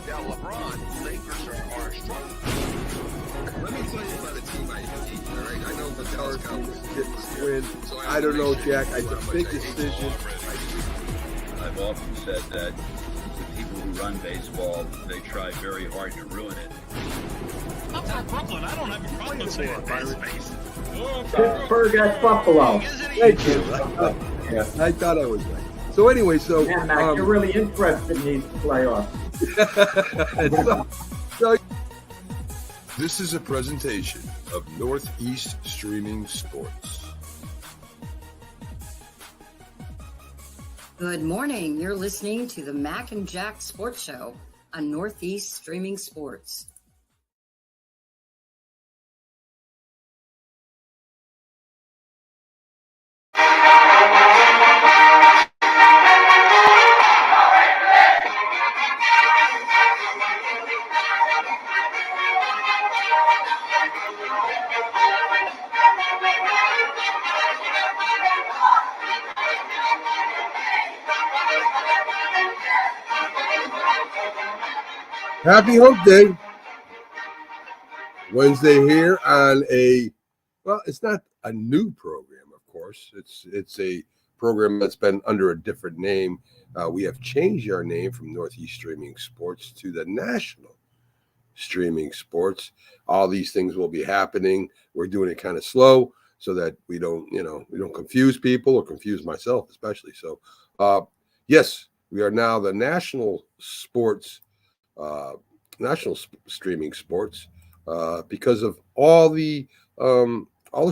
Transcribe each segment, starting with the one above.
Now, LeBron, Lakers are strong. Let me tell you about a team I hate, all right? I know the Dallas Cowboys Get the win. So I don't know, Jack. It's a big I hate decision. I've often said that the people who run baseball, they try very hard to ruin it. I'm from Brooklyn. I don't have a problem with saying space. Pittsburgh at Buffalo. Thank you. Yeah. I thought I was right. So anyway, Yeah, Mac, you're really interested in these playoffs. so This is a presentation of Northeast Streaming Sports. Good morning. You're listening to the Mac and Jack Sports Show on Northeast Streaming Sports. happy hump day. Wednesday here on it's not a new program, of course. It's a program that's been under a different name. We have changed our name from Northeast Streaming Sports to the National Streaming Sports. All these things will be happening. We're doing it kind of slow so that we don't confuse people or confuse myself especially. So, yes, we are now the National Streaming Sports because of all the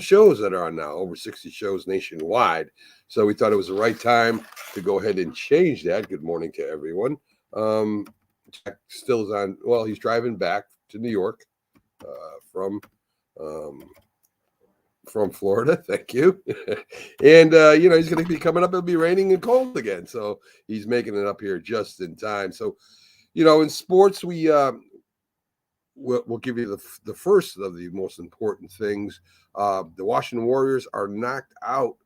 shows that are on now, over 60 shows nationwide. So we thought it was the right time to go ahead and change that. Good morning to everyone. Jack still is on. Well, he's driving back to New York from Florida. Thank you. And he's going to be coming up. It'll be raining and cold again, so he's making it up here just in time. So, in sports, we'll give you the first of the most important things. The Washington Warriors are knocked out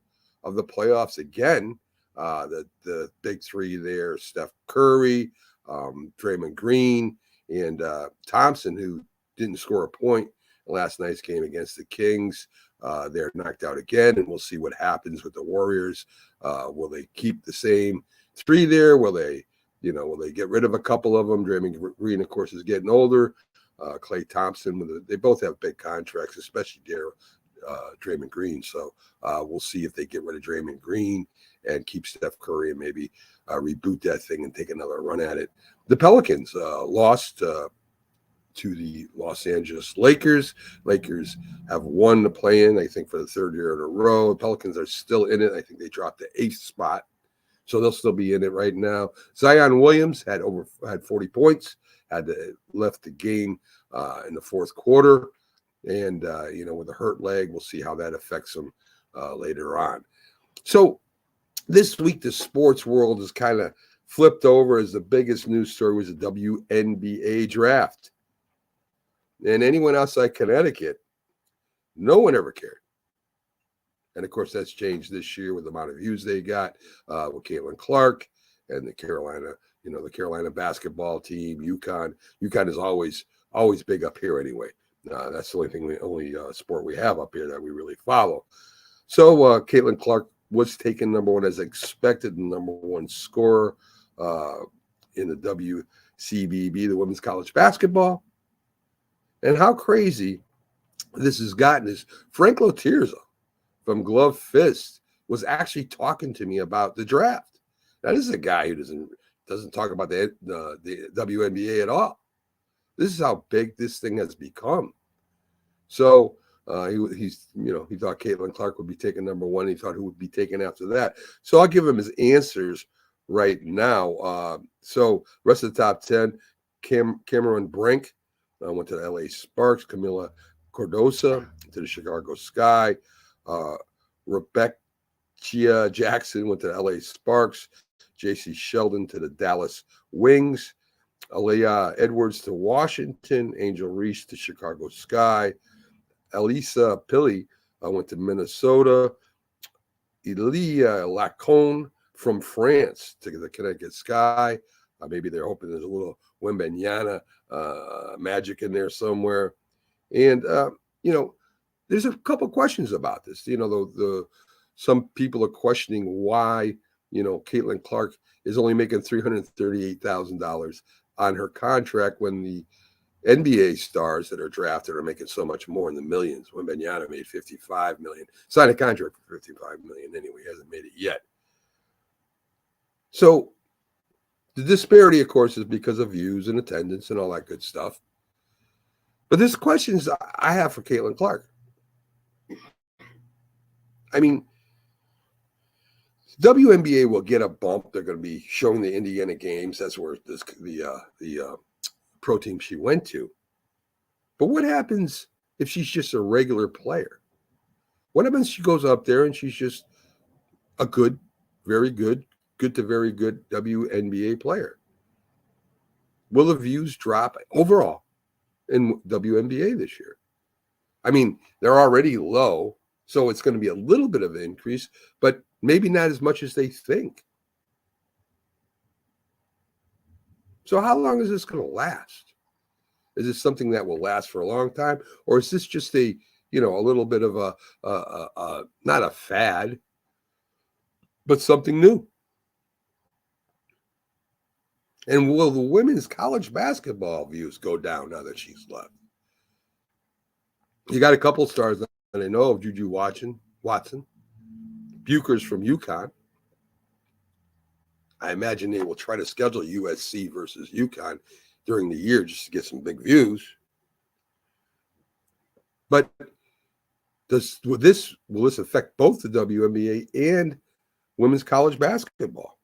of the playoffs again. The big three there: Steph Curry, Draymond Green, and Thompson, who didn't score a point in last night's game against the Kings. They're knocked out again, and we'll see what happens with the Warriors. Will they keep the same three there? Will they get rid of a couple of them? Draymond Green, of course, is getting older. Klay Thompson, they both have big contracts, especially Draymond Green. So we'll see if they get rid of Draymond Green and keep Steph Curry and maybe reboot that thing and take another run at it. The Pelicans lost to the Los Angeles Lakers. Lakers have won the play-in, I think, for the third year in a row. The Pelicans are still in it. I think they dropped the 8th spot, so they'll still be in it right now. Zion Williams had 40 points, left the game in the fourth quarter, and with a hurt leg, we'll see how that affects him later on. So this week, the sports world is kind of flipped over as the biggest news story was the WNBA draft. And anyone outside Connecticut, no one ever cared. And of course, that's changed this year with the amount of views they got with Caitlin Clark and the Carolina basketball team. UConn is always big up here anyway. That's the only sport we have up here that we really follow. So Caitlin Clark was taken number one as expected, the number one scorer in the WCBB, the women's college basketball. And how crazy this has gotten is Frank Lotierza from Glove Fist was actually talking to me about the draft. Now, this is a guy who doesn't talk about the WNBA at all. This is how big this thing has become. So he thought Caitlin Clark would be taken number one. He thought who would be taken after that. So I'll give him his answers right now. So rest of the top 10, Cameron Brink went to the LA Sparks. Camila Cordosa to the Chicago Sky. Rebecca Jackson went to the LA Sparks. J.C. Sheldon to the Dallas Wings. Aaliyah Edwards to Washington. Angel Reese to Chicago Sky. Elisa Pili went to Minnesota. Elia Lacone from France to the Connecticut Sky. Maybe they're hoping there's a little Wembanyama magic in there somewhere. And, there's a couple questions about this. Some people are questioning why, Caitlin Clark is only making $338,000 on her contract when the NBA stars that are drafted are making so much more in the millions. Wembanyama made $55 million. Signed a contract for $55 million anyway. He hasn't made it yet. So the disparity, of course, is because of views and attendance and all that good stuff. But there's questions I have for Caitlin Clark. I mean, WNBA will get a bump. They're going to be showing the Indiana games. That's where the pro team she went to. But what happens if she's just a regular player? What happens if she goes up there and she's just a good, very good, good to very good WNBA player? Will the views drop overall in WNBA this year? I mean, they're already low, so it's going to be a little bit of an increase, but maybe not as much as they think. So how long is this going to last? Is this something that will last for a long time? Or is this just a little bit of a not a fad, but something new? And will the women's college basketball views go down now that she's left? You got a couple stars that I know of, Juju Watson, Buchers from UConn. I imagine they will try to schedule USC versus UConn during the year just to get some big views. But will this affect both the WNBA and women's college basketball?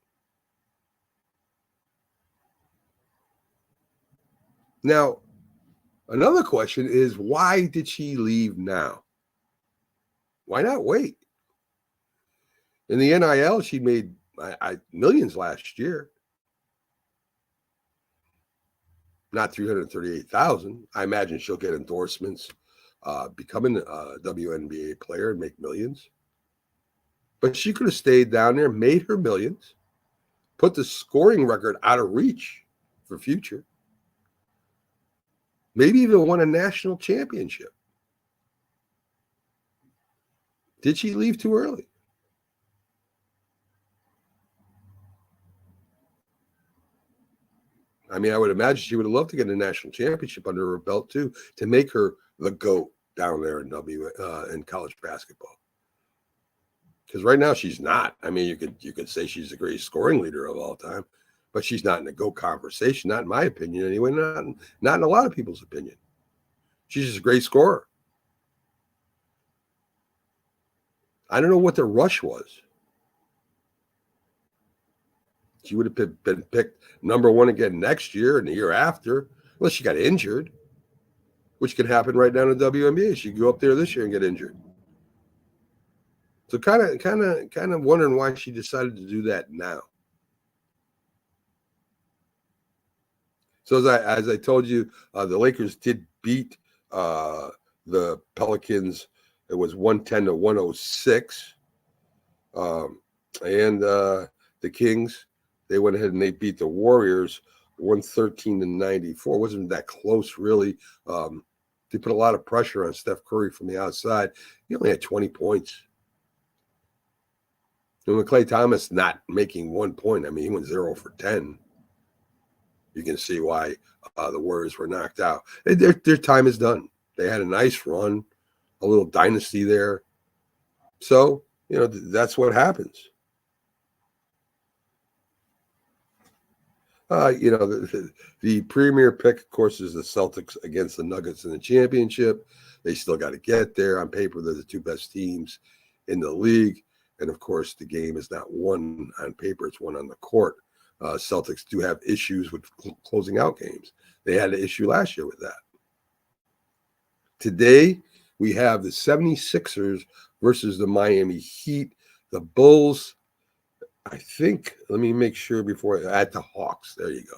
Now, another question is, why did she leave now? Why not wait? In the NIL, she made millions last year. Not 338,000. I imagine she'll get endorsements, becoming a WNBA player and make millions. But she could have stayed down there, made her millions, put the scoring record out of reach for future. Maybe even won a national championship. Did she leave too early? I mean, I would imagine she would have loved to get a national championship under her belt too, to make her the GOAT down there in college basketball. Because right now she's not. I mean, you could say she's the greatest scoring leader of all time, but she's not in the GOAT conversation. Not in my opinion, anyway. Not in a lot of people's opinion. She's just a great scorer. I don't know what the rush was. She would have been picked number one again next year and the year after, unless she got injured, which could happen right now in the WNBA. She could go up there this year and get injured. So kind of wondering why she decided to do that now. So as I told you, the Lakers did beat the Pelicans. It was 110 to 106. And the Kings, they went ahead and they beat the Warriors 113 to 94. It wasn't that close, really. They put a lot of pressure on Steph Curry from the outside. He only had 20 points. And with Klay Thomas not making 1 point, I mean, he went 0 for 10. You can see why the Warriors were knocked out. Their time is done. They had a nice run, a little dynasty there. So, that's what happens. The premier pick, of course, is the Celtics against the Nuggets in the championship. They still got to get there. On paper, they're the two best teams in the league. And, of course, the game is not won on paper. It's won on the court. Celtics do have issues with closing out games. They had an issue last year with that. Today, we have the 76ers versus the Miami Heat. The Bulls, I think, let me make sure before at the Hawks. There you go.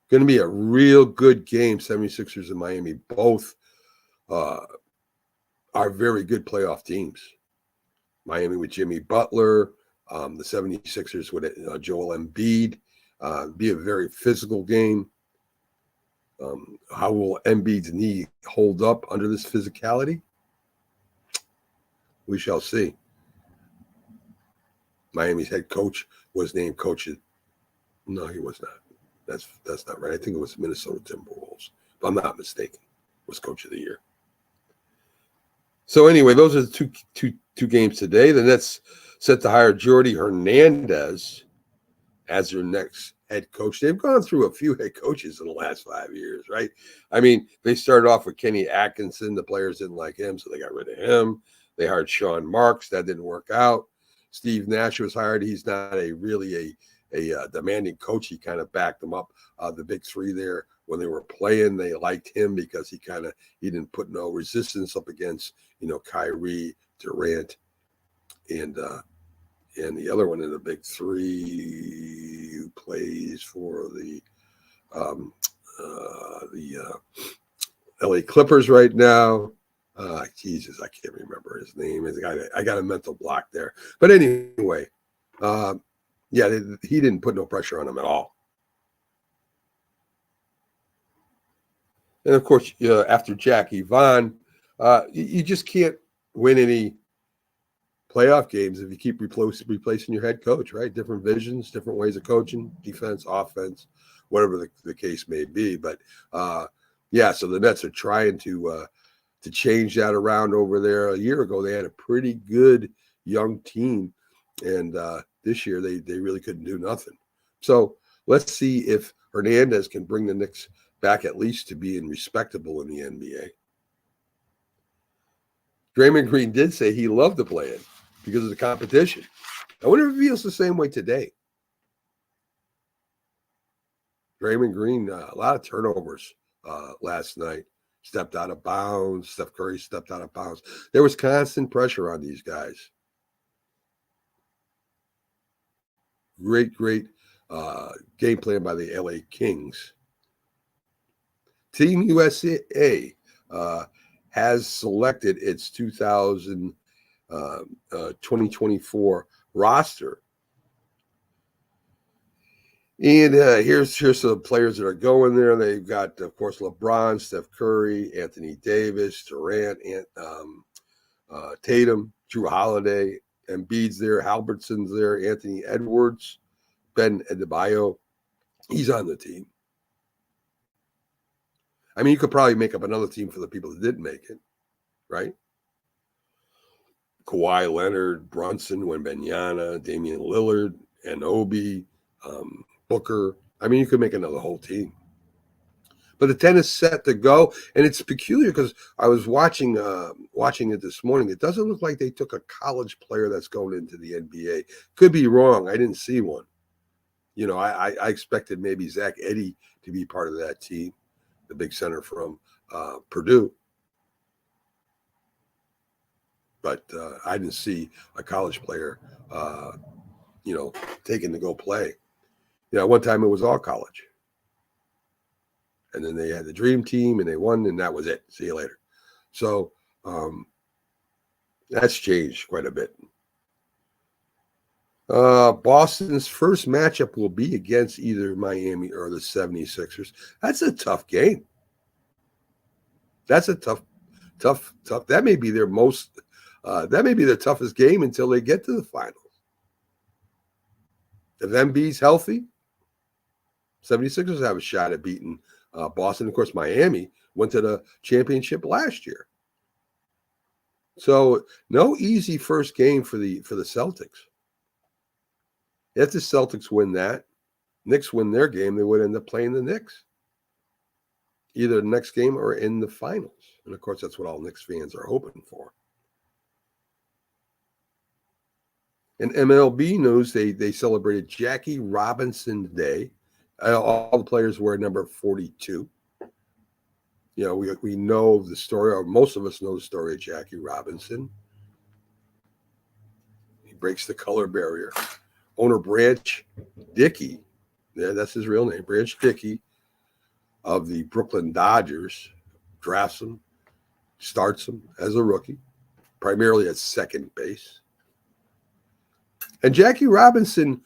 Going to be a real good game, 76ers and Miami. Both are very good playoff teams. Miami with Jimmy Butler, The 76ers with Joel Embiid. Be a very physical game. How will Embiid's knee hold up under this physicality? We shall see. Miami's head coach was named coach. No, he was not. That's not right. I think it was Minnesota Timberwolves, if I'm not mistaken, was coach of the year. So anyway, those are the two games today. The Nets set to hire Jordi Hernandez as their next head coach. They've gone through a few head coaches in the last 5 years, right? I mean, they started off with Kenny Atkinson. The players didn't like him, so they got rid of him. They hired Sean Marks. That didn't work out. Steve Nash was hired. He's not really a demanding coach. He kind of backed them up. The big three there, when they were playing, they liked him because he didn't put no resistance up against, Kyrie, Durant, and the other one in the big three who plays for the LA Clippers right now. Jesus, I can't remember his name. I got a mental block there. But anyway, he didn't put no pressure on him at all. And of course, after Jackie Vaughn, you just can't win any playoff games if you keep replacing your head coach, right? Different visions, different ways of coaching, defense, offense, whatever the case may be. But so the Nets are trying to change that around over there. A year ago, they had a pretty good young team, and this year they really couldn't do nothing. So let's see if Hernandez can bring the Knicks back at least to being respectable in the NBA. Draymond Green did say he loved to play it because of the competition. I wonder if he feels the same way today. Draymond Green, a lot of turnovers last night. Stepped out of bounds. Steph Curry stepped out of bounds. There was constant pressure on these guys. Great game plan by the LA Kings. Team USA has selected its 2024 roster. And here's some players that are going there. They've got, of course, LeBron, Steph Curry, Anthony Davis, Durant, and Tatum, Drew Holiday, Embiid's there, Halbertson's there, Anthony Edwards, Ben Adebayo. He's on the team. I mean, you could probably make up another team for the people that didn't make it, right? Kawhi Leonard, Brunson, Wembanyama, Damian Lillard, Anunoby, Booker. I mean, you could make another whole team. But the 10 is set to go, and it's peculiar because I was watching it this morning. It doesn't look like they took a college player that's going into the NBA. Could be wrong. I didn't see one. I expected maybe Zach Edey to be part of that team, the big center from Purdue. But I didn't see a college player, taken to go play. One time it was all college. And then they had the dream team and they won, and that was it. See you later. So that's changed quite a bit. Boston's first matchup will be against either Miami or the 76ers. That's a tough game. That's a tough. That may be their toughest game until they get to the finals. If Embiid's healthy, 76ers have a shot at beating Boston. Of course, Miami went to the championship last year. So no easy first game for the Celtics. If the Celtics win that, Knicks win their game, they would end up playing the Knicks. Either the next game or in the finals. And of course, that's what all Knicks fans are hoping for. In MLB news, they celebrated Jackie Robinson Day. All the players wear number 42. We know the story, or most of us know the story of Jackie Robinson. He breaks the color barrier. Owner Branch Dickey, that's his real name, Branch Dickey of the Brooklyn Dodgers, drafts him, starts him as a rookie, primarily at second base. And Jackie Robinson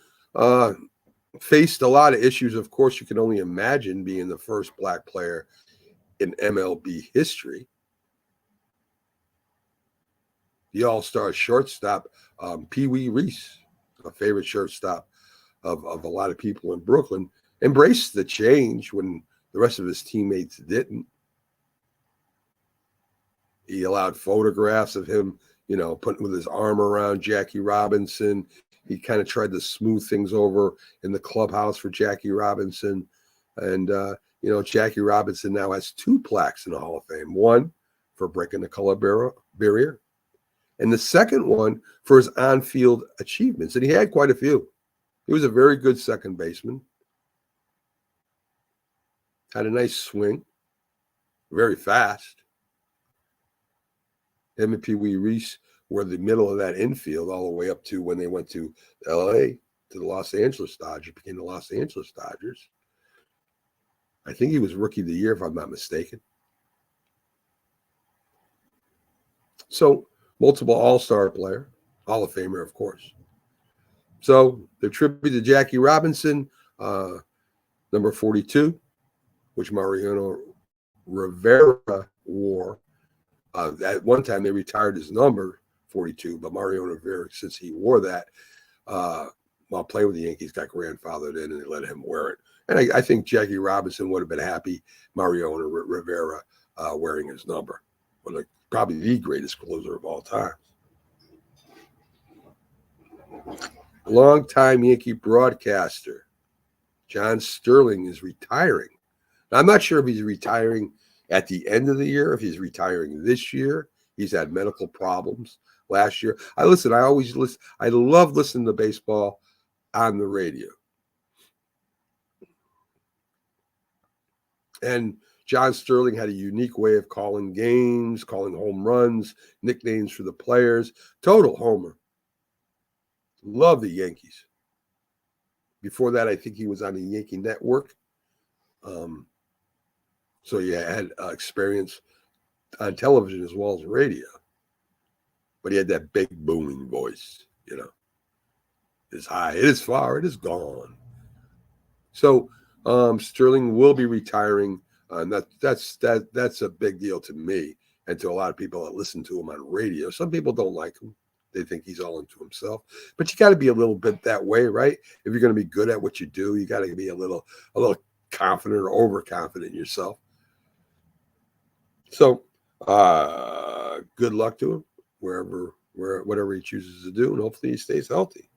faced a lot of issues. Of course, you can only imagine being the first black player in MLB history. The all-star shortstop, Pee Wee Reese, a favorite shortstop of a lot of people in Brooklyn, embraced the change when the rest of his teammates didn't. He allowed photographs of him, putting with his arm around Jackie Robinson. He kind of tried to smooth things over in the clubhouse for Jackie Robinson. And, Jackie Robinson now has 2 plaques in the Hall of Fame. One for breaking the color barrier, and the second one for his on-field achievements. And he had quite a few. He was a very good second baseman. Had a nice swing. Very fast. Him and Pee Wee Reese were the middle of that infield all the way up to when they went to L.A., to the Los Angeles Dodgers, became the Los Angeles Dodgers. I think he was Rookie of the Year, if I'm not mistaken. So, multiple all-star player, Hall of Famer, of course. So, the tribute to Jackie Robinson, number 42, which Mariano Rivera wore. At one time, they retired his number, 42, but Mariano Rivera, since he wore that while playing with the Yankees, got grandfathered in, and they let him wear it. And I think Jackie Robinson would have been happy, Mariano Rivera wearing his number. Well, probably the greatest closer of all time. Longtime Yankee broadcaster John Sterling is retiring. Now, I'm not sure if he's retiring at the end of the year, if he's retiring this year. He's had medical problems last year. I always listen. I love listening to baseball on the radio. And John Sterling had a unique way of calling games, calling home runs, nicknames for the players. Total homer. Love the Yankees. Before that, I think he was on the Yankee Network. So he had experience on television as well as radio. But he had that big booming voice, It is high, it is far, it is gone. So Sterling will be retiring. And that's a big deal to me and to a lot of people that listen to him on radio. Some people don't like him. They think he's all into himself. But you got to be a little bit that way, right? If you're going to be good at what you do, you got to be a little confident or overconfident in yourself. So good luck to him whatever he chooses to do, and hopefully he stays healthy.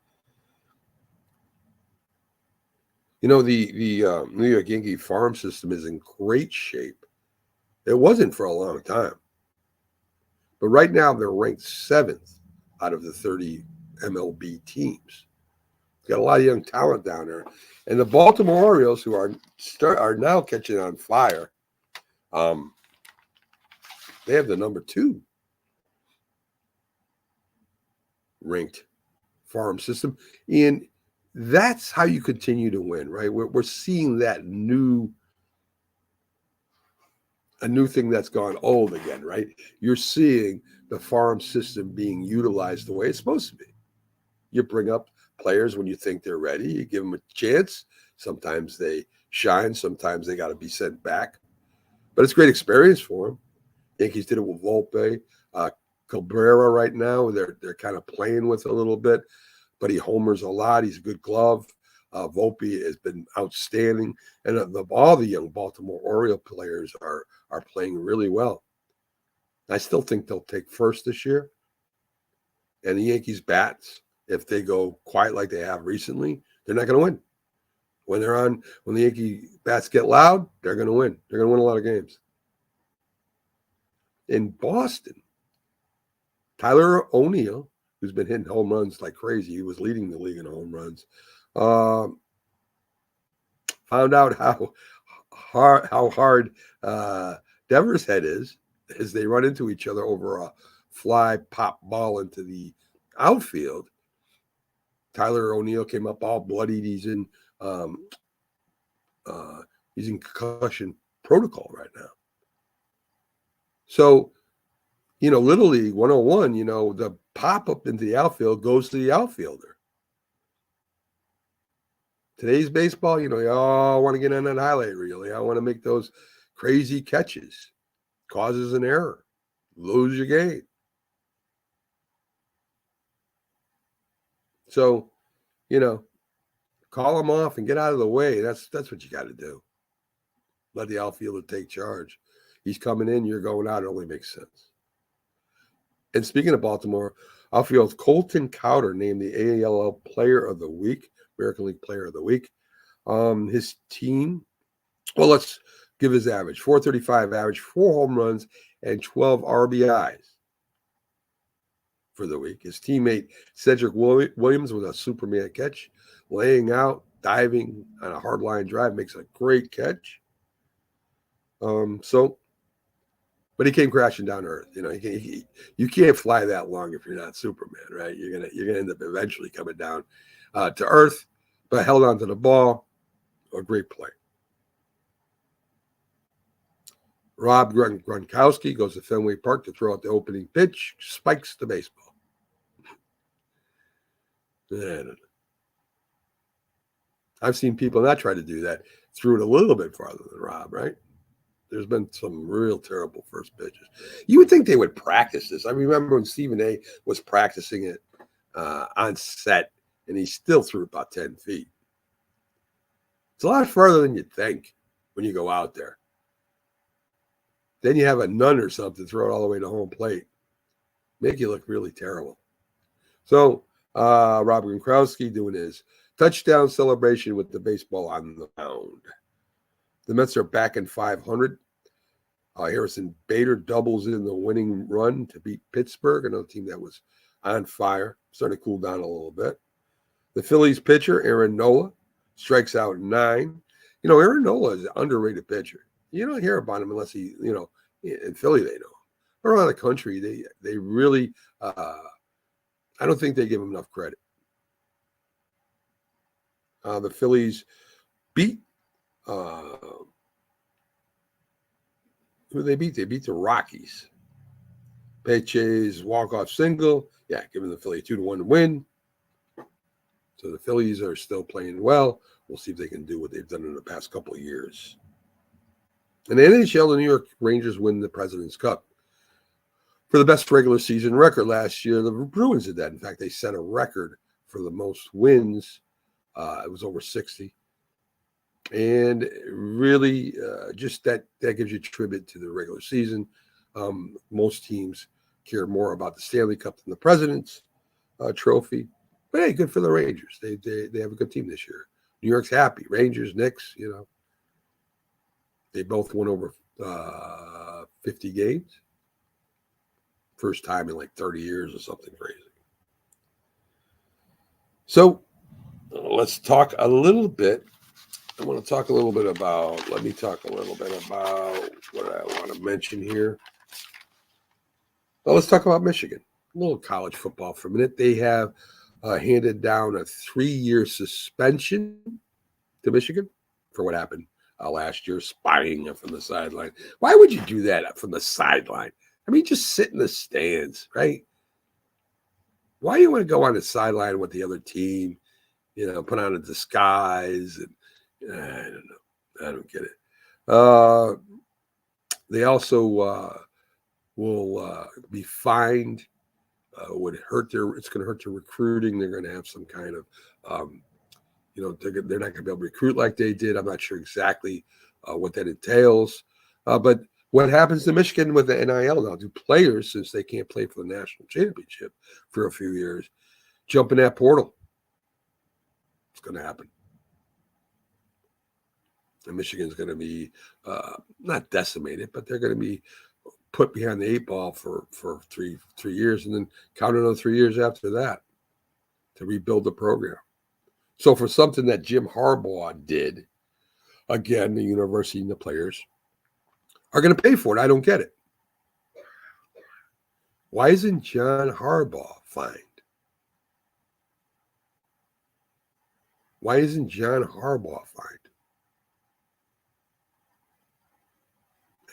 The New York Yankee farm system is in great shape. It wasn't for a long time. But right now they're ranked 7th out of the 30 MLB teams. Got a lot of young talent down there. And the Baltimore Orioles, who are now catching on fire, they have the number 2 ranked farm system. And that's how you continue to win, right? We're seeing that a new thing that's gone old again, right? You're seeing the farm system being utilized the way it's supposed to be. You bring up players when you think they're ready. You give them a chance. Sometimes they shine. Sometimes they got to be sent back. But it's a great experience for them. Yankees did it with Volpe. Cabrera right now, they're kind of playing with a little bit. But he homers a lot. He's a good glove. Volpe has been outstanding. And all the young Baltimore Oriole players are playing really well. I still think they'll take first this year. And the Yankees bats, if they go quiet like they have recently, they're not going to win. When the Yankee bats get loud, they're going to win. They're going to win a lot of games. In Boston, Tyler O'Neill, who's been hitting home runs like crazy, he was leading the league in home runs, found out how hard Devers' head is as they run into each other over a fly pop ball into the outfield. Tyler O'Neill came up all bloodied. He's in concussion protocol right now. So, Little League 101, the pop up into the outfield goes to the outfielder. Today's baseball, you know, you all want to get on that highlight reel. They all want to make those crazy catches. Causes an error. Lose your game. So, you know, call them off and get out of the way. That's what you got to do. Let the outfielder take charge. He's coming in, you're going out. It only makes sense. And speaking of Baltimore, outfield Colton Cowder named the ALL Player of the Week, American League Player of the Week. His team, well, let's give his average. 435 average, 4 home runs, and 12 RBIs for the week. His teammate Cedric Williams with a Superman catch, laying out, diving on a hard line drive, makes a great catch. But he came crashing down to earth. You know, you can't fly that long if you're not Superman, right? You're gonna end up eventually coming down to earth, but held on to the ball. A great play. Rob Gronkowski goes to Fenway Park to throw out the opening pitch, spikes the baseball. I've seen people not try to do that. Threw it a little bit farther than Rob, right? There's been some real terrible first pitches. You would think they would practice this. I remember when Stephen A. was practicing it on set, and he still threw about 10 feet. It's a lot further than you'd think when you go out there. Then you have a nun or something throw it all the way to home plate. Make you look really terrible. So Rob Gronkowski doing his touchdown celebration with the baseball on the mound. The Mets are back in 500. Harrison Bader doubles in the winning run to beat Pittsburgh, another team that was on fire, starting to cool down a little bit. The Phillies pitcher, Aaron Nola, strikes out 9. You know, Aaron Nola is an underrated pitcher. You don't hear about him unless he, you know, in Philly they know him. Around the country, they really, I don't think they give him enough credit. The Phillies beat, who they beat? They beat the Rockies. Peche's walk-off single. Yeah, giving the Philly 2-1 win. So the Phillies are still playing well. We'll see if they can do what they've done in the past couple of years. In the NHL, the New York Rangers win the President's Cup. For the best regular season record last year, the Bruins did that. In fact, they set a record for the most wins. It was over 60. And really, just that gives you tribute to the regular season. Most teams care more about the Stanley Cup than the President's Trophy. But hey, good for the Rangers. They have a good team this year. New York's happy. Rangers, Knicks, you know. They both won over 50 games. First time in like 30 years or something crazy. So let's talk a little bit. I want to talk a little bit about, let me talk a little bit about what I want to mention here. Well, let's talk about Michigan. A little college football for a minute. They have handed down a 3-year suspension to Michigan for what happened last year, spying from the sideline. Why would you do that from the sideline? I mean, just sit in the stands, right? Why do you want to go on the sideline with the other team, you know, put on a disguise? And I don't know. I don't get it. They also will be fined. It's going to hurt their recruiting. They're going to have some kind of, you know, they're not going to be able to recruit like they did. I'm not sure exactly what that entails. But what happens to Michigan with the NIL now? Do players, since they can't play for the national championship for a few years, jump in that portal? It's going to happen. And Michigan's going to be not decimated, but they're going to be put behind the 8 ball for three years, and then count another 3 years after that to rebuild the program. So for something that Jim Harbaugh did, again, the university and the players are going to pay for it. I don't get it. Why isn't John Harbaugh fined? Why isn't John Harbaugh fined?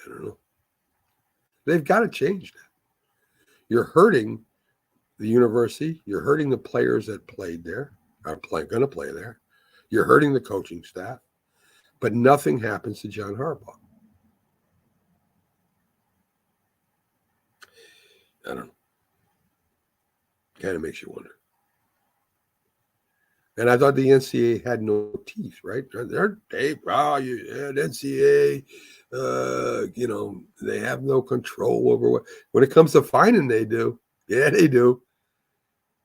I don't know. They've got to change that. You're hurting the university. You're hurting the players that played there, are going to play there. You're hurting the coaching staff, but nothing happens to John Harbaugh. I don't know. Kind of makes you wonder. And I thought the NCAA had no teeth, right? The NCAA, they have no control over what. When it comes to fining, they do. Yeah, they do.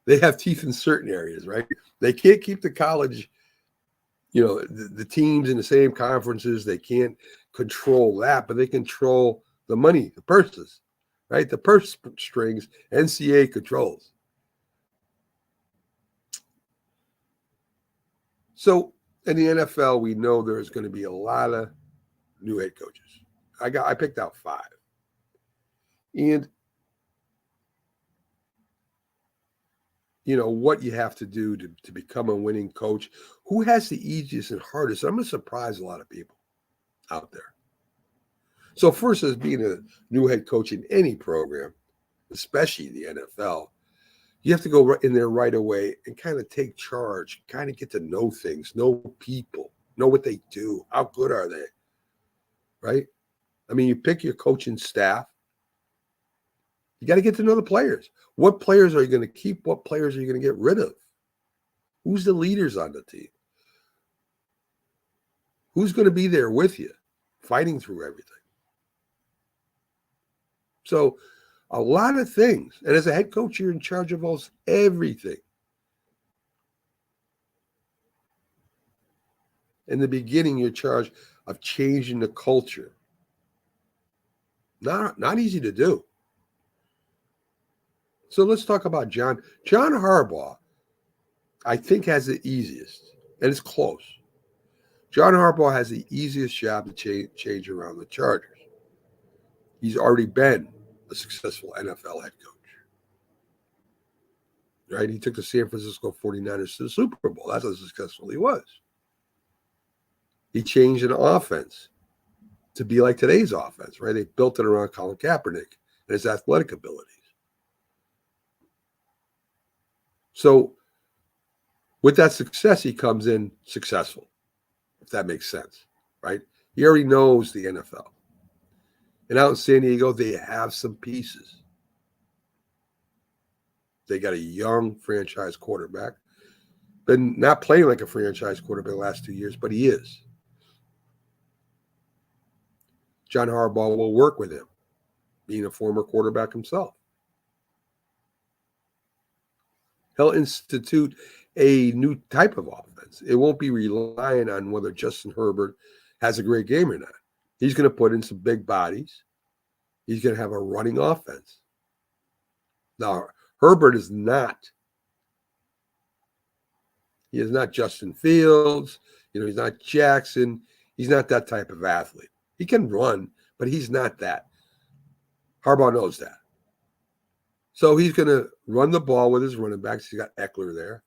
They have teeth in certain areas, right? They can't keep the college, the teams in the same conferences. They can't control that, but they control the money, the purses, right? The purse strings, NCAA controls. So in the NFL, we know there's going to be a lot of new head coaches. I picked out 5. And what you have to do to become a winning coach, who has the easiest and hardest. I'm going to surprise a lot of people out there. So first, as being a new head coach in any program, especially the NFL, you have to go in there right away and kind of take charge, kind of get to know things, know people, know what they do, how good are they, right? I mean, you pick your coaching staff. You got to get to know the players. What players are you going to keep? What players are you going to get rid of? Who's the leaders on the team? Who's going to be there with you, fighting through everything? So a lot of things. And as a head coach, you're in charge of almost everything. In the beginning, you're in charge of changing the culture. Not easy to do. So let's talk about John. John Harbaugh, I think, has the easiest, and it's close. John Harbaugh has the easiest job to change around the Chargers. He's already been a successful NFL head coach. Right? He took the San Francisco 49ers to the Super Bowl. That's how successful he was. He changed an offense to be like today's offense, right? They built it around Colin Kaepernick and his athletic abilities. So with that success, he comes in successful, if that makes sense, right? He already knows the NFL. And out in San Diego, they have some pieces. They got a young franchise quarterback. Been not playing like a franchise quarterback the last 2 years, but he is. John Harbaugh will work with him, being a former quarterback himself. He'll institute a new type of offense. It won't be relying on whether Justin Herbert has a great game or not. He's going to put in some big bodies. He's going to have a running offense. Now, Herbert is not. He is not Justin Fields. He's not Jackson. He's not that type of athlete. He can run, but he's not that. Harbaugh knows that. So he's going to run the ball with his running backs. He's got Eckler there.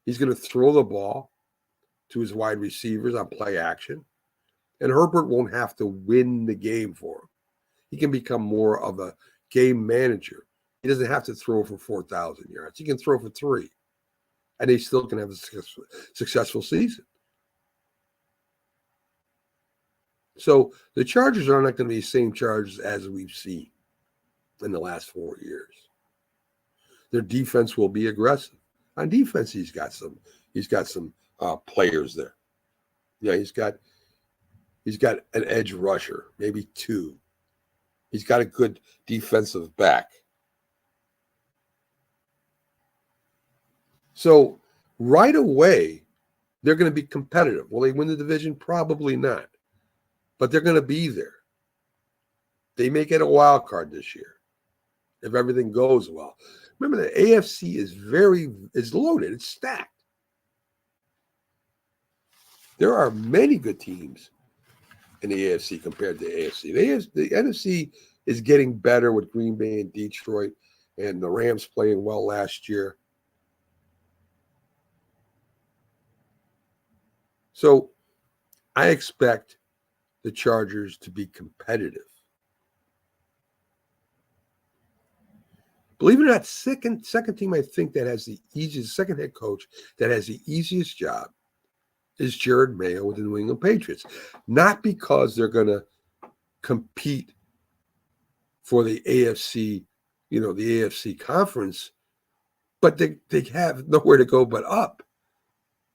He's going to throw the ball to his wide receivers on play action. And Herbert won't have to win the game for him. He can become more of a game manager. He doesn't have to throw for 4,000 yards. He can throw for 3. And he still can have a successful season. So the Chargers are not going to be the same Chargers as we've seen in the last 4 years. Their defense will be aggressive. On defense, he's got some players there. Yeah, he's got an edge rusher, maybe 2. He's got a good defensive back. So right away, they're going to be competitive. Will they win the division? Probably not. But they're going to be there. They may get a wild card this year if everything goes well. Remember, the AFC is loaded. It's stacked. There are many good teams in the AFC compared to the AFC. The NFC is getting better with Green Bay and Detroit, and the Rams playing well last year. So I expect the Chargers to be competitive. Believe it or not, second team I think that has the easiest, second head coach that has the easiest job is Jared Mayo with the New England Patriots. Not because they're going to compete for the AFC, the AFC conference, but they have nowhere to go but up,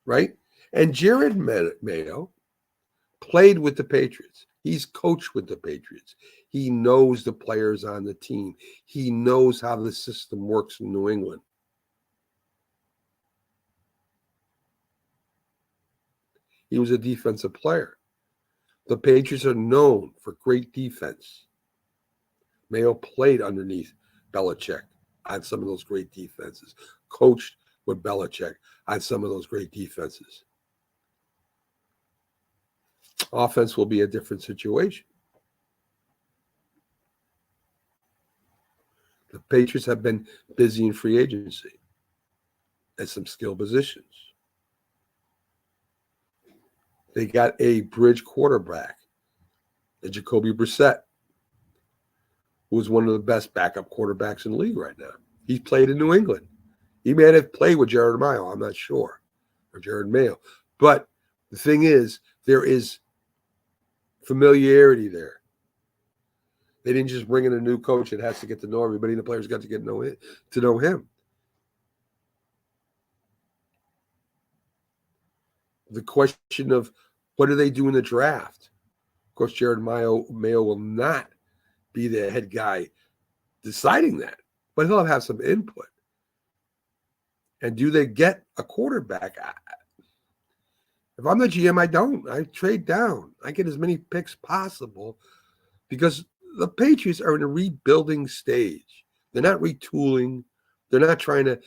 right? And Jared Mayo played with the Patriots. He's coached with the Patriots. He knows the players on the team. He knows how the system works in New England. He was a defensive player. The Patriots are known for great defense. Mayo played underneath Belichick on some of those great defenses, coached with Belichick on some of those great defenses. Offense will be a different situation. The Patriots have been busy in free agency at some skill positions. They got a bridge quarterback, Jacoby Brissett, who is one of the best backup quarterbacks in the league right now. He's played in New England. He may have played with Jared Mayo, I'm not sure, or Jared Mayo. But the thing is, there is familiarity there. They didn't just bring in a new coach that has to get to know everybody, and the players got to get to know him. The question of what do they do in the draft? Of course, Jared Mayo will not be the head guy deciding that, but he'll have some input. And do they get a quarterback? If I'm the GM, I don't. I trade down. I get as many picks possible because the Patriots are in a rebuilding stage. They're not retooling. They're not trying to,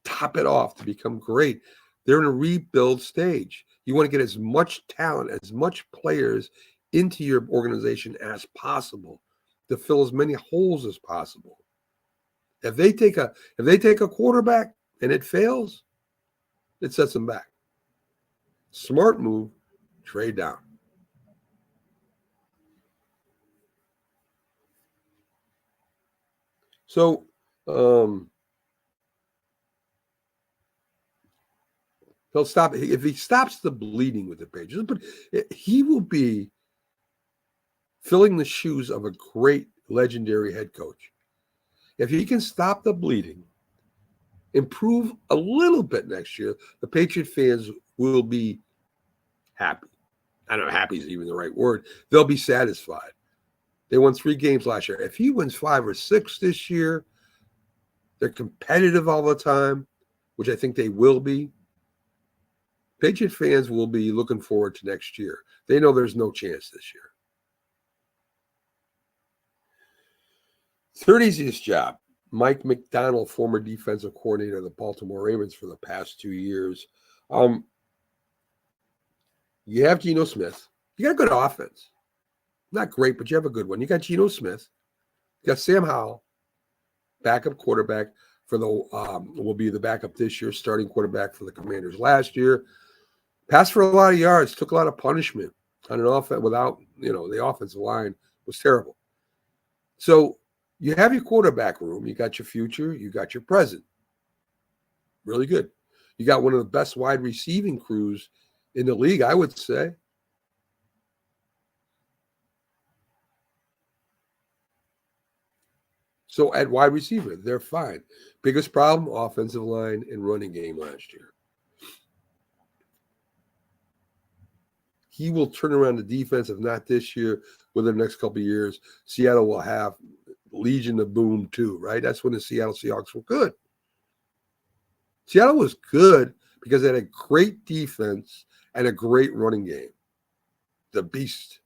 top it off to become great. They're in a rebuild stage. You want to get as much talent, as much players into your organization as possible to fill as many holes as possible. If they take a quarterback and it fails, it sets them back. Smart move, trade down. So, he'll stop if he stops the bleeding with the Patriots, but he will be filling the shoes of a great legendary head coach. If he can stop the bleeding, improve a little bit next year, the Patriot fans will be happy. I don't know, happy is even the right word. They'll be satisfied. They won 3 games last year. If he wins 5 or 6 this year, they're competitive all the time, which I think they will be. Patriot fans will be looking forward to next year. They know there's no chance this year. Third easiest job, Mike McDonald, former defensive coordinator of the Baltimore Ravens for the past 2 years. You have Geno Smith. You got a good offense. Not great, but you have a good one. You got Geno Smith. You got Sam Howell, backup quarterback for will be the backup this year, starting quarterback for the Commanders last year. Passed for a lot of yards, took a lot of punishment on an offense without, the offensive line was terrible. So you have your quarterback room. You got your future. You got your present. Really good. You got one of the best wide receiving crews in the league, I would say. So at wide receiver, they're fine. Biggest problem, offensive line and running game last year. He will turn around the defense, if not this year, within the next couple of years. Seattle will have Legion of Boom too, right? That's when the Seattle Seahawks were good. Seattle was good because they had a great defense and a great running game. The Beast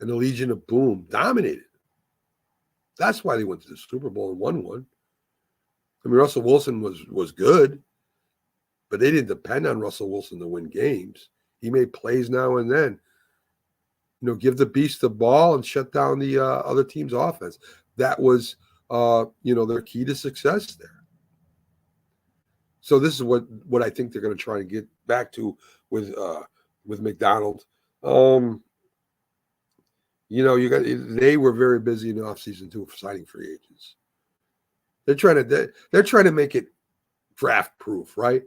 and the Legion of Boom dominated. That's why they went to the Super Bowl and won one. I mean, Russell Wilson was good, but they didn't depend on Russell Wilson to win games. He made plays now and then. Give the Beast the ball and shut down the other team's offense. That was, their key to success there. So this is what I think they're going to try and get back to with McDonald. They were very busy in the offseason too for signing free agents. They're trying to make it draft proof, right?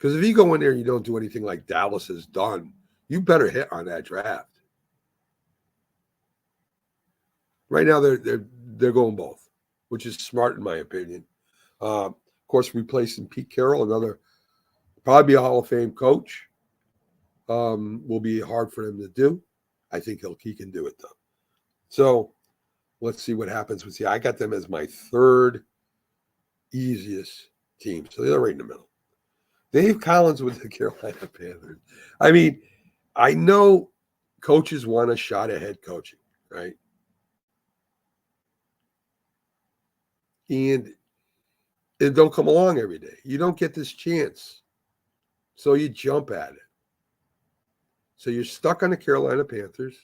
Because if you go in there and you don't do anything like Dallas has done, you better hit on that draft. Right now, they're going both, which is smart in my opinion. Of course, replacing Pete Carroll, another probably be a Hall of Fame coach, will be hard for him to do. I think he can do it though. So let's see what happens with. I got them as my third easiest team, so they're right in the middle. Dave Collins with the Carolina Panthers. I mean, I know coaches want a shot at head coaching, right? And it don't come along every day. You don't get this chance. So you jump at it. So you're stuck on the Carolina Panthers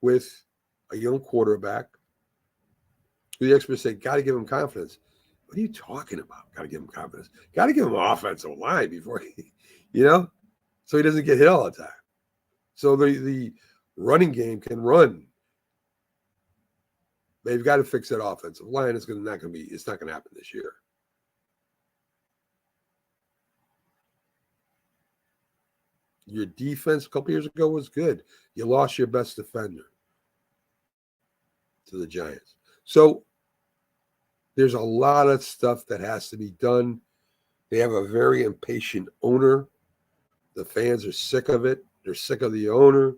with a young quarterback. The experts say, got to give him confidence. What are you talking about? Got to give him confidence. Got to give him an offensive line before he, so he doesn't get hit all the time. So the running game can run. They've got to fix that offensive line. It's not going to happen this year. Your defense a couple years ago was good. You lost your best defender to the Giants. So there's a lot of stuff that has to be done. They have a very impatient owner. The fans are sick of it. They're sick of the owner.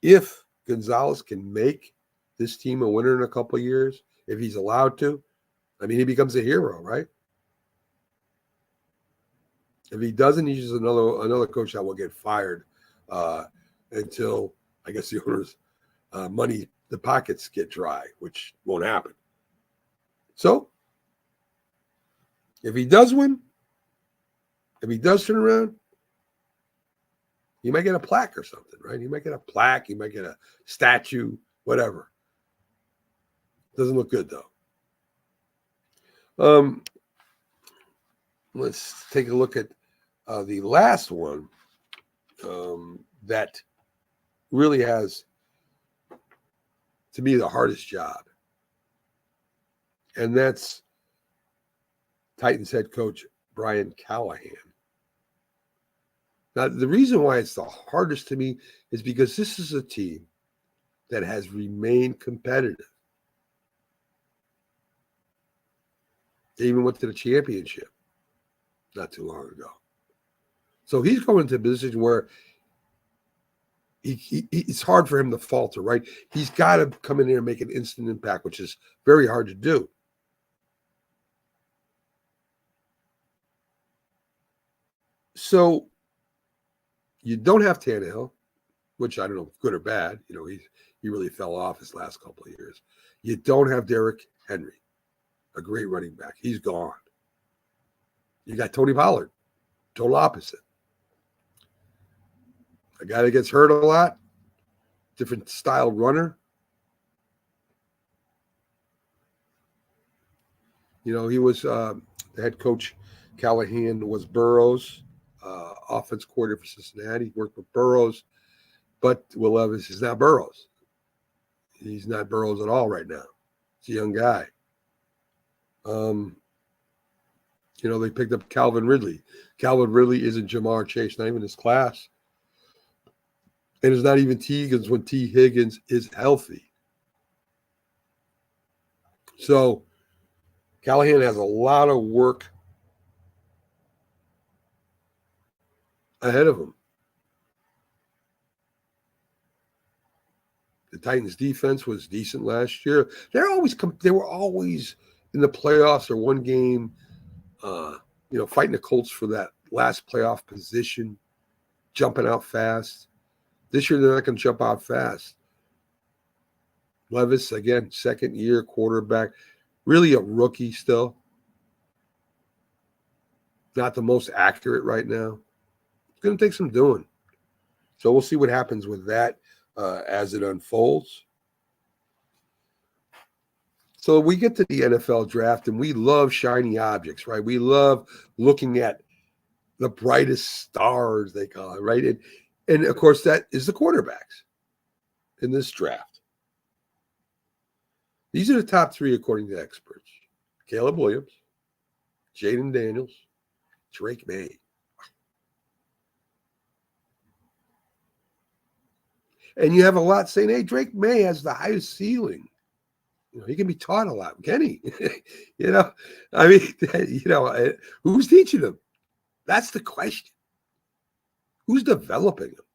If Gonzalez can make this team a winner in a couple of years, if he's allowed to, I mean, he becomes a hero, right? If he doesn't, he's just another coach that will get fired until, I guess, the owner's money, the pockets get dry, which won't happen. So, if he does win, if he does turn around, he might get a plaque or something, right? He might get a plaque, he might get a statue, whatever. Doesn't look good, though. Let's take a look at the last one that really has, to me, the hardest job. And that's Titans head coach Brian Callahan. Now, the reason why it's the hardest to me is because this is a team that has remained competitive. They even went to the championship not too long ago. So he's going into a position where it's hard for him to falter, right? He's got to come in there and make an instant impact, which is very hard to do. So you don't have Tannehill, which I don't know, good or bad. He really fell off his last couple of years. You don't have Derrick Henry, a great running back. He's gone. You got Tony Pollard, total opposite. A guy that gets hurt a lot, different style runner. He was the head coach. Callahan was Burrows, offense coordinator for Cincinnati. Worked with Burrows, but Will Levis is not Burrows. He's not Burrows at all right now. He's a young guy. They picked up Calvin Ridley. Calvin Ridley isn't Jamar Chase, not even his class. And it's not even T. Higgins when T. Higgins is healthy. So Callahan has a lot of work ahead of him. The Titans' defense was decent last year. They were always in the playoffs or one game, fighting the Colts for that last playoff position, jumping out fast. This year, they're not going to jump out fast. Levis, again, second-year quarterback, really a rookie still. Not the most accurate right now. It's going to take some doing. So we'll see what happens with that as it unfolds. So we get to the NFL draft, and we love shiny objects, right? We love looking at the brightest stars, they call it, right? And of course, that is the quarterbacks in this draft. These are the top three according to experts. Caleb Williams, Jaden Daniels, Drake May. And you have a lot saying, hey, Drake May has the highest ceiling. He can be taught a lot. Can he? I mean, who's teaching him? That's the question. Who's developing him?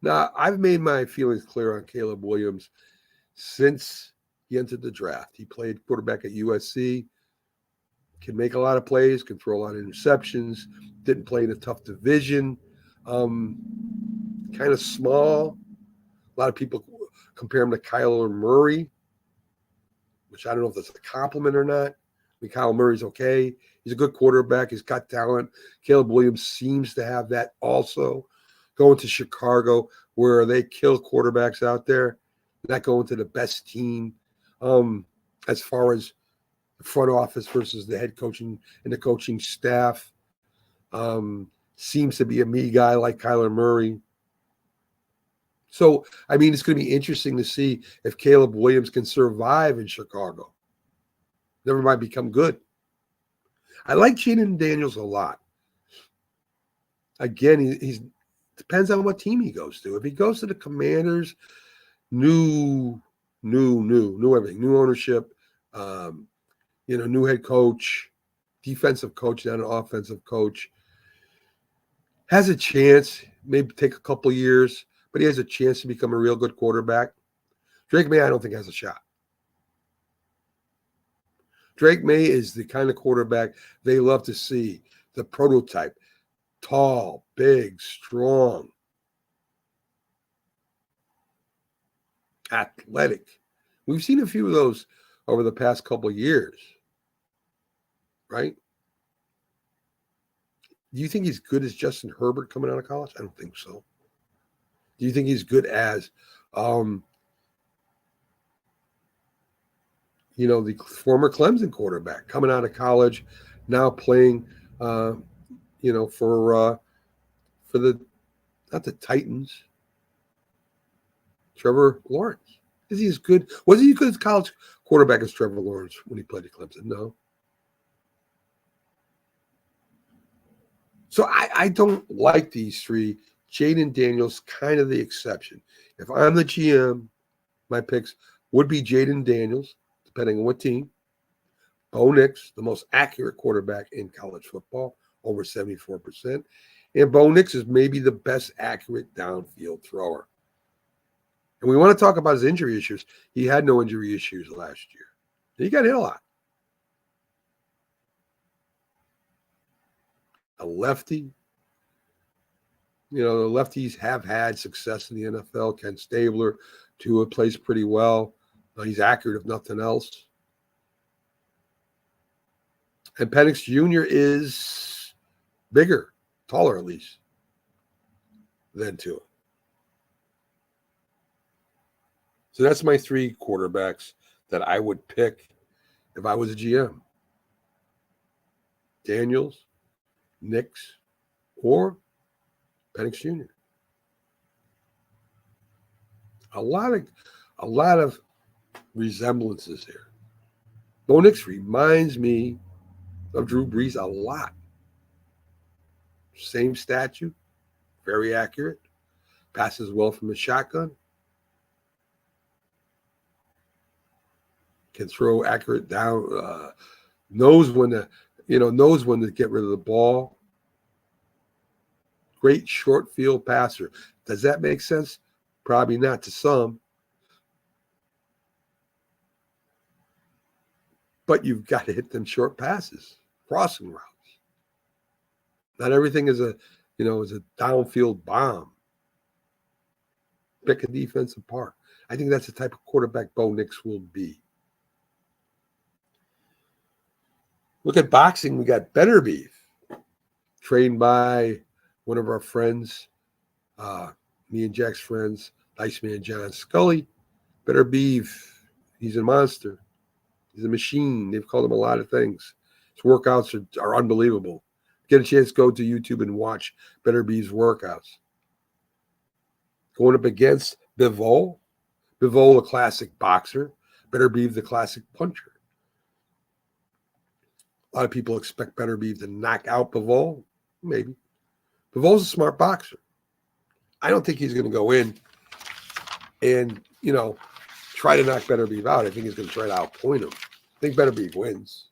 Now, I've made my feelings clear on Caleb Williams since he entered the draft. He played quarterback at USC, can make a lot of plays, can throw a lot of interceptions, didn't play in a tough division, kind of small. A lot of people compare him to Kyler Murray, which I don't know if that's a compliment or not. I mean, Kyler Murray's okay. He's a good quarterback. He's got talent. Caleb Williams seems to have that also. Going to Chicago, where they kill quarterbacks out there, not going to the best team as far as the front office versus the head coaching and the coaching staff. Seems to be a me guy like Kyler Murray. So, I mean, it's going to be interesting to see if Caleb Williams can survive in Chicago. Never mind become good. I like Jaden Daniels a lot. Again, he's depends on what team he goes to. If he goes to the Commanders, new everything, new ownership, new head coach, defensive coach, not an offensive coach, has a chance, maybe take a couple years, but he has a chance to become a real good quarterback. Drake May, I don't think has a shot. Drake May is the kind of quarterback they love to see, the prototype. Tall, big, strong, athletic. We've seen a few of those over the past couple of years, right? Do you think he's good as Justin Herbert coming out of college? I don't think so. Do you think he's good as, the former Clemson quarterback coming out of college, now playing, for the, not the Titans, Trevor Lawrence? Is he as good? Was he as good as college quarterback as Trevor Lawrence when he played at Clemson? No. So I don't like these three. Jaden Daniels, kind of the exception. If I'm the GM, my picks would be Jaden Daniels, depending on what team. Bo Nix, the most accurate quarterback in college football, over 74%. And Bo Nix is maybe the best accurate downfield thrower. And we want to talk about his injury issues. He had no injury issues last year. He got hit a lot. A lefty. The lefties have had success in the NFL. Ken Stabler, Tua plays pretty well. He's accurate if nothing else. And Penix Jr. is bigger, taller at least, than Tua. So that's my three quarterbacks that I would pick if I was a GM. Daniels, Nix, or Penix Jr. A lot of resemblances here. Bo Nix reminds me of Drew Brees a lot. Same statue, very accurate, passes well from the shotgun, can throw accurate down, knows when to get rid of the ball. Great short field passer. Does that make sense? Probably not to some. But you've got to hit them short passes, crossing routes. Not everything is a downfield bomb. Pick a defense apart. I think that's the type of quarterback Bo Nix will be. Look at boxing. We got Better Beef, trained by one of our friends, me and Jack's friends, Iceman John Scully. Better Beef. He's a monster. He's a machine. They've called him a lot of things. His workouts are unbelievable. Get a chance, go to YouTube and watch Better Beef's workouts. Going up against Bivol. Bivol, a classic boxer. Better Beef, the classic puncher. A lot of people expect Beterbiev to knock out Bivol. Maybe. Bivol's a smart boxer. I don't think he's going to go in and, try to knock Beterbiev out. I think he's going to try to outpoint him. I think Beterbiev wins.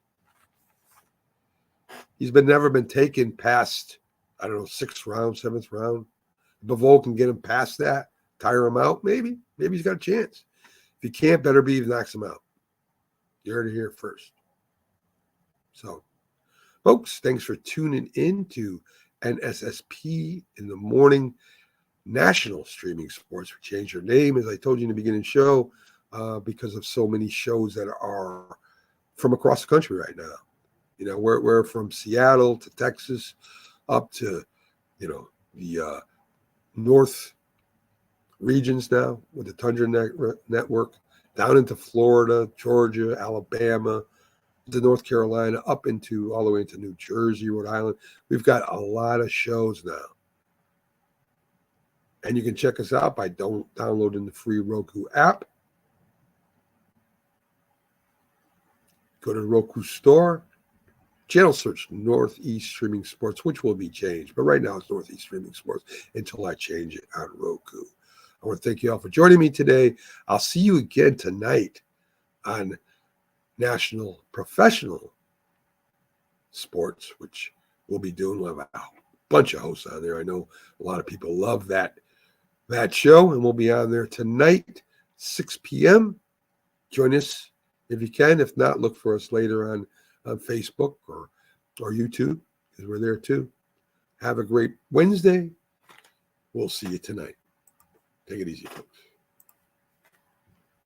He's never been taken past, I don't know, 6th round, 7th round. Bivol can get him past that, tire him out, maybe. Maybe he's got a chance. If he can't, Beterbiev knocks him out. You heard it here first. So, folks, thanks for tuning in to NSSP in the morning. National Streaming Sports. We changed our name, as I told you in the beginning of the show, because of so many shows that are from across the country right now. We're from Seattle to Texas up to, the north regions now with the Tundra Network, down into Florida, Georgia, Alabama, to North Carolina, up all the way into New Jersey, Rhode Island. We've got a lot of shows now. And you can check us out by downloading the free Roku app. Go to the Roku store. Channel search Northeast Streaming Sports, which will be changed. But right now it's Northeast Streaming Sports until I change it on Roku. I want to thank you all for joining me today. I'll see you again tonight on National Professional Sports, which we'll be doing. We'll have a bunch of hosts on there. I know a lot of people love that show, and we'll be on there tonight, 6 p.m. Join us if you can. If not, look for us later on Facebook or YouTube, because we're there too. Have a great Wednesday. We'll see you tonight. Take it easy, folks.